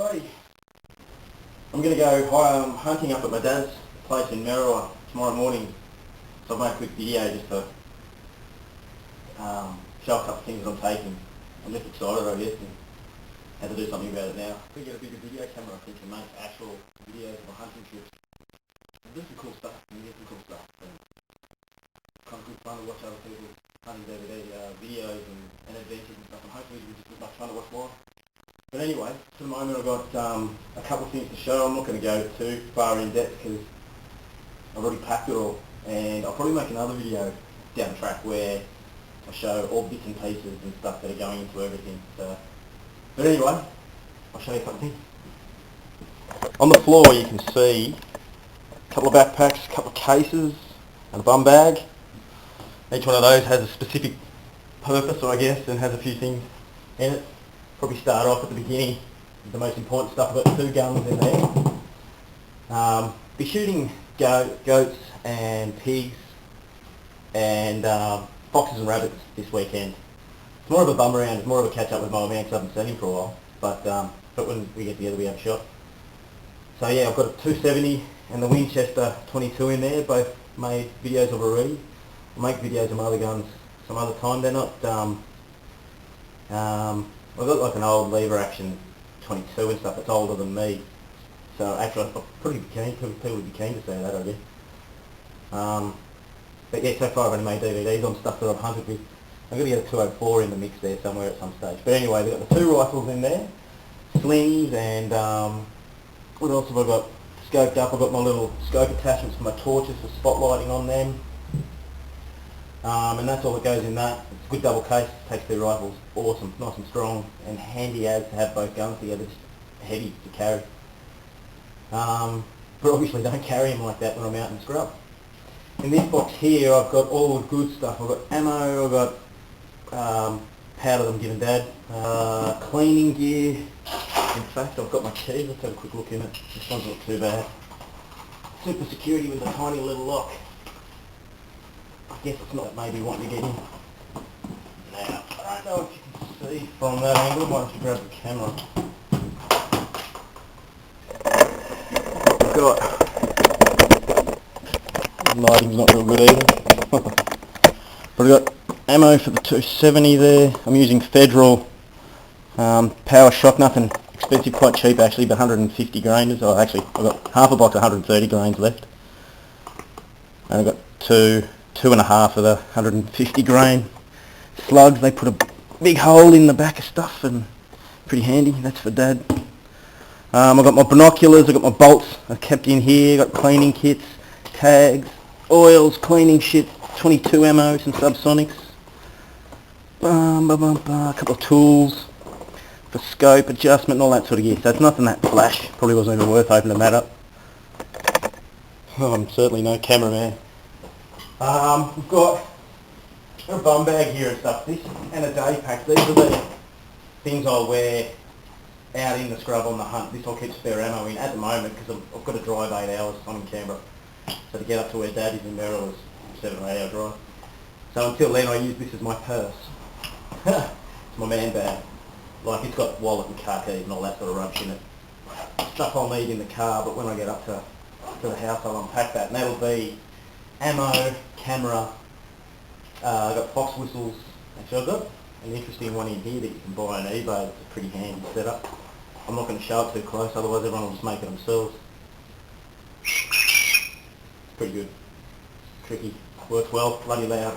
Alrighty, I'm going to go hunting up at my dad's place in Merriwa tomorrow morning. So I've made a quick video just to show a couple of things I'm taking. I'm just excited, I guess, and had to do something about it now. If we get a bigger video camera, I think, and make actual videos of a hunting trip. Do some cool stuff, and get some cool stuff. And kind of good fun to watch other people's hunting videos and adventures and stuff, and hopefully we just as much fun to watch mine. But anyway, for the moment I've got a couple of things to show. I'm not going to go too far in depth because I've already packed it all, and I'll probably make another video down the track where I show all bits and pieces and stuff that are going into everything. So, but anyway, I'll show you a couple of things. On the floor you can see a couple of backpacks, a couple of cases and a bum bag. Each one of those has a specific purpose, I guess, and has a few things in it. Probably start off at the beginning with the most important stuff. I've got 2 guns in there. Be shooting goats and pigs and foxes and rabbits this weekend. It's more of a bum around, it's more of a catch up with my old man because I haven't seen him for a while. But when we get together we have a shot. So yeah, I've got a 270 and the Winchester 22 in there. Both made videos of already. I'll make videos of my other guns some other time. They're not I've got like an old lever action 22 and stuff that's older than me, so actually I'm pretty keen, people would be keen to see that, I guess. But yeah, so far I've only made DVDs on stuff that I've hunted with. I'm going to get a 204 in the mix there somewhere at some stage. But anyway, they've got the 2 rifles in there, slings, and what else have I got scoped up? I've got my little scope attachments for my torches for spotlighting on them. And that's all that goes in that. It's a good double case, takes 2 rifles, awesome, nice and strong, and handy as to have both guns together, just heavy to carry. But obviously don't carry them like that when I'm out in the scrub. In this box here I've got all the good stuff. I've got ammo, I've got powder that I'm giving Dad, cleaning gear. In fact I've got my keys, let's have a quick look in it. This one's not too bad. Super security with a tiny little lock. I guess it's not maybe wanting to get in. Now, I don't know if you can see from that angle. I might have to grab the camera. I've got... lighting's not real good either. But I've got ammo for the 270 there. I'm using Federal Power Shock, nothing expensive, quite cheap actually, but 150 grains. Oh, actually, I've got half a box of 130 grains left. And I've got 2.5 of the 150 grain slugs. They put a big hole in the back of stuff and pretty handy. That's for Dad. I've got my binoculars, I've got my bolts I've kept in here, got cleaning kits, tags, oils, cleaning shit, 22 ammo, some subsonics, a couple of tools for scope adjustment and all that sort of gear. So it's nothing that flash, probably wasn't even worth opening that up. Oh, I'm certainly no cameraman. We've got a bum bag here and stuff, this and a day pack. These are the things I'll wear out in the scrub on the hunt. This I'll keep spare ammo in at the moment because I've got to drive 8 hours. I'm in Canberra. So to get up to where Dad is in Merrill is a 7 or 8 hour drive. So until then I use this as my purse. It's my man bag. Like it's got wallet and car keys and all that sort of rubbish in it. Stuff I'll need in the car, but when I get up to the house I'll unpack that, and that'll be ammo, camera, I've got fox whistles. Actually I've got an interesting one in here that you can buy on eBay. It's a pretty handy setup. I'm not going to show it too close, otherwise everyone will just make it themselves. It's pretty good. Tricky. Works well, bloody loud.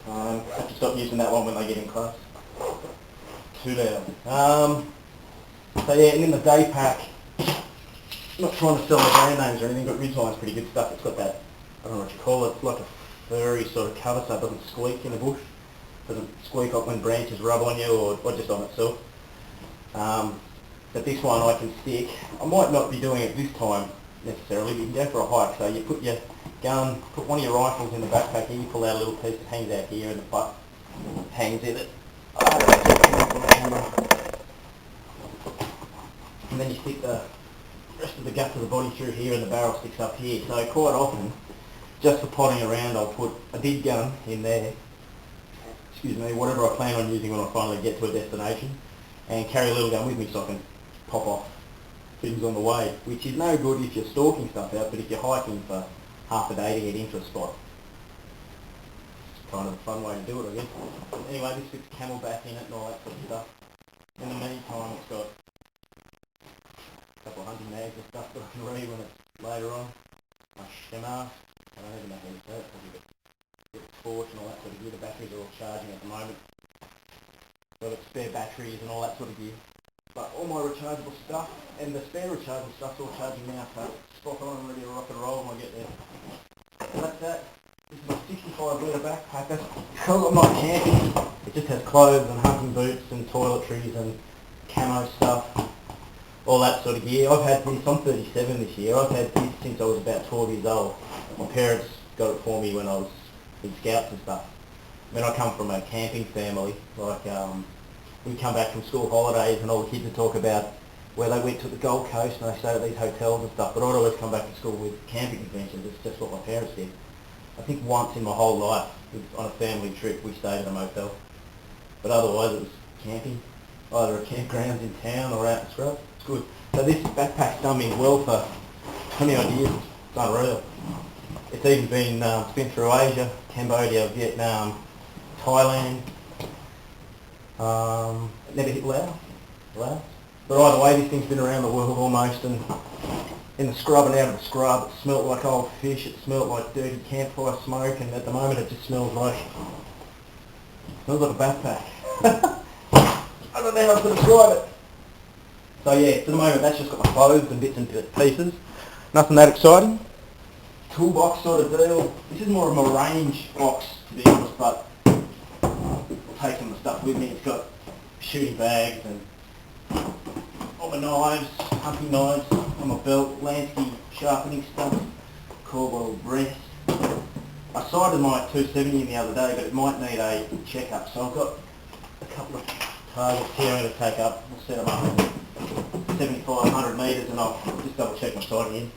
I have to stop using that one when they get in close. Too loud. So yeah, and in the day pack, I'm not trying to sell my brand names or anything, but Ridgeline's pretty good stuff. It's got that, I don't know what you call it, it's like a furry sort of cover so it doesn't squeak in the bush. It doesn't squeak up when branches rub on you or just on itself. But this one I can stick. I might not be doing it this time necessarily, but you can go for a hike. So you put your gun, put one of your rifles in the backpack here, you pull out a little piece that hangs out here and the butt hangs in it. And then you stick the rest of the guts of the body through here and the barrel sticks up here. So quite often, just for potting around, I'll put a big gun in there, whatever I plan on using when I finally get to a destination, and carry a little gun with me so I can pop off things on the way, which is no good if you're stalking stuff out, but if you're hiking for half a day to get into a spot, it's kind of a fun way to do it, I guess. Anyway, this fits camelback in it and all that sort of stuff. In the meantime, it's got a couple of hunting mags and stuff that I can read when it's later on. My shemar, I don't even know how to say it, probably a torch and all that sort of gear. The batteries are all charging at the moment. So it's spare batteries and all that sort of gear. But all my rechargeable stuff, and the spare rechargeable stuff's all charging now, so it's spot on and ready to rock and roll when I get there. So that's that. This is my 65 litre backpack. That's because I'm not camping. It just has clothes and hunting boots and toiletries and camo stuff, all that sort of gear. I've had this, I'm 37 this year, I've had this since I was about 12 years old. My parents got it for me when I was in scouts and stuff. I mean, I come from a camping family, like we come back from school holidays and all the kids would talk about where they went to the Gold Coast and they stayed at these hotels and stuff, but I'd always come back to school with camping adventures. It's just what my parents did. I think once in my whole life, on a family trip, we stayed at a motel, but otherwise it was camping, either at campgrounds in town or out in scrubs. It's good. So this backpack's done me well for 20 odd years. It's unreal. It's even been, it's been through Asia, Cambodia, Vietnam, Thailand. It never hit Laos. But either way, this thing's been around the world almost, and in the scrub and out of the scrub, it smelt like old fish, it smelt like dirty campfire smoke, and at the moment it just smells like a backpack. I don't know how to describe it. So yeah, for the moment that's just got my clothes and bits and pieces. Nothing that exciting. Toolbox sort of deal. This is more of a range box to be honest, but I'll take some of the stuff with me. It's got shooting bags and all my knives, hunting knives on my belt, Lansky sharpening stuff, cobalt breast. I sighted my 270 the other day, but it might need a checkup, so I've got a couple of targets here I'm going to take up. I'll set them up at 7,500 metres and I'll just double check my sighting in.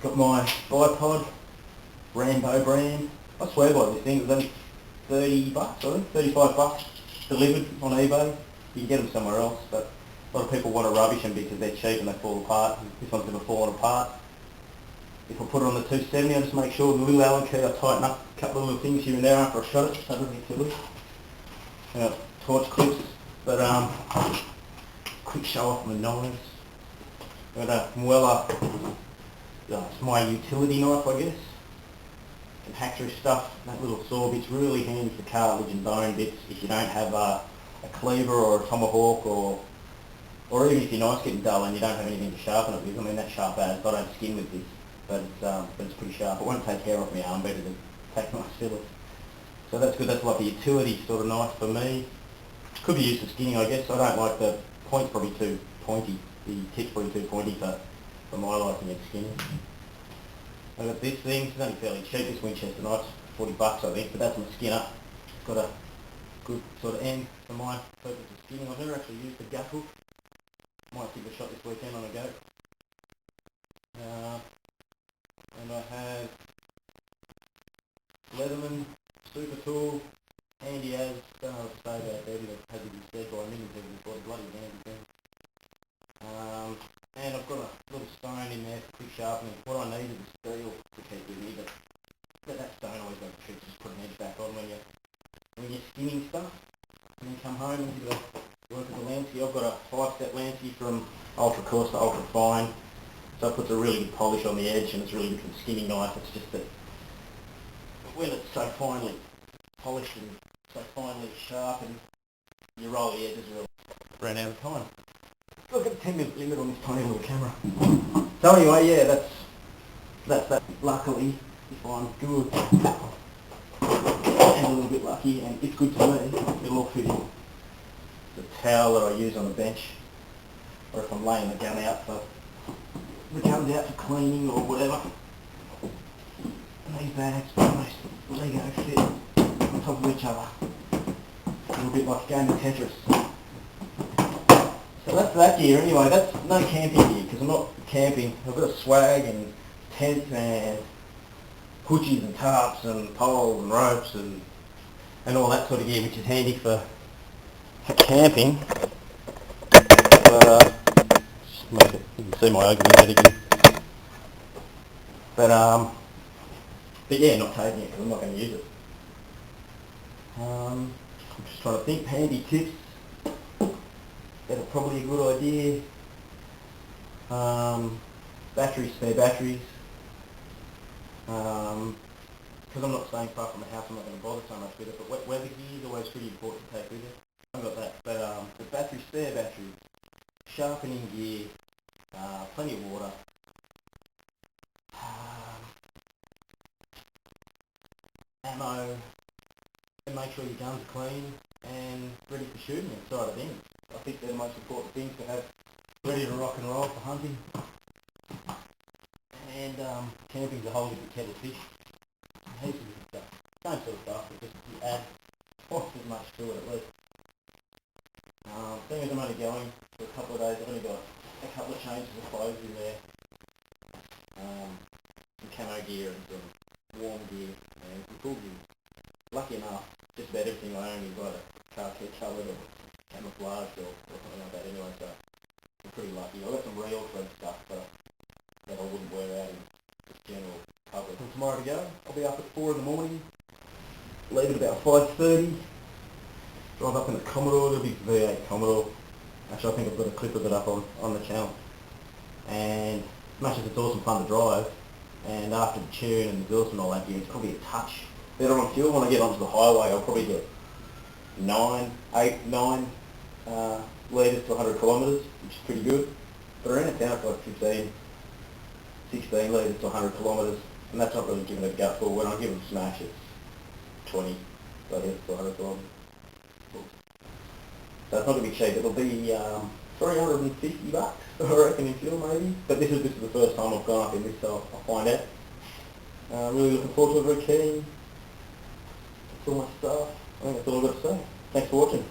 Got my bipod, Rambo brand. I swear by this thing, it was only 30 bucks, I think, 35 bucks delivered on eBay. You can get them somewhere else, but a lot of people want to rubbish them because they're cheap and they fall apart. This one's never fallen apart. If I put it on the 270, I just make sure the little Allen key, I tighten up a couple of little things here and there after I shot it, so it doesn't get silly. Torch clips, but quick show off my knives. Got a Muella, it's my utility knife, I guess. And hacksaw stuff, that little saw bit's really handy for cartilage and bone bits if you don't have a cleaver or a tomahawk, or even if your knife's getting dull and you don't have anything to sharpen it with. I mean, that's sharp as, I don't skin with this, but it's pretty sharp. It won't take hair off my arm better than take nice fillets. So that's good, that's like a utility sort of knife for me. Could be used for skinning, I guess. I don't like the point's probably too pointy, the tip's probably too pointy for my liking of skinning. I've got this thing, it's only fairly cheap, this Winchester knife's 40 bucks I think, but that's my skinner. It's got a good sort of end for my purpose of skinning. I've never actually used the gut hook. Might give it a shot this weekend on a goat. And I have Leatherman super tool, handy as, don't know what to say about that, it had to be said by millions of people before, bloody handy thing. And I've got a little stone in there for quick sharpening. What I need is a steel to keep with me, but that stone always got a trick, just put an edge back on when you're skinning stuff. And then come home and do the work of the Lansky. I've got a 5-step Lansky from ultra coarse to ultra fine, so it puts a really good polish on the edge and it's really good for the skinning knife. It's just that when it's so finely polished and so finely sharpened, you roll the edges really. Ran out of time. Look at the 10-minute limit on this tiny little camera. So anyway, yeah, that's that. Luckily, if I'm good and a little bit lucky, and it's good to me, it'll all fit in the towel that I use on the bench, or if I'm laying the gun out for cleaning or whatever. And these bags almost Lego fit on top of each other. A little bit like a game of Tetris. So that's that gear anyway. That's no camping gear because I'm not camping. I've got a swag and tent and hoochies and tarps and poles and ropes and all that sort of gear, which is handy for camping. But see my argument yet again. But yeah, not taking it because I'm not going to use it. I'm just trying to think, handy tips that are probably a good idea. Batteries, spare batteries. Because I'm not staying far from the house, I'm not going to bother so much with it, but weather gear is always pretty important to take with you. I've got that, but the batteries, spare batteries, sharpening gear, plenty of water, ammo, and make sure your guns are clean and ready for shooting inside of things. I think they're the most important things to have ready to rock and roll for hunting. And camping's a whole different kettle of fish. Heaps of different stuff. Same sort of stuff, but just you add twice as much to it at least. Seeing as I'm only going for a couple of days, I've only got a couple of changes of clothes in there. Some camo gear and some warm gear and some cool gear. Lucky enough, just about everything I own is either khaki coloured or camouflaged or something like that anyway, so I'm pretty lucky. I've got some real thread stuff that I wouldn't wear out in just general cover. From tomorrow to go, I'll be up at 4 in the morning, leave at about 5:30, drive up in the Commodore, there'll be V8 Commodore. Actually, I think I've got a clip of it up on the channel. And as much as it's awesome fun to drive, and after the tune and the exhaust and all that gear, it's probably a touch better on fuel. When I get onto the highway, I'll probably get 9 litres to 100 kilometres, which is pretty good. But around the town, it's like 15, 16 litres to 100 kilometres, and that's not really giving it a gutful. When I give them smash, it's 20 litres to 100 kilometres. So it's not going to be cheap. It'll be $350, I reckon, in fuel maybe. But this is the first time I've gone up in this, so I'll find out. Really looking forward to it, very keen. That's all my stuff. I think that's all I've got to say. Thanks for watching.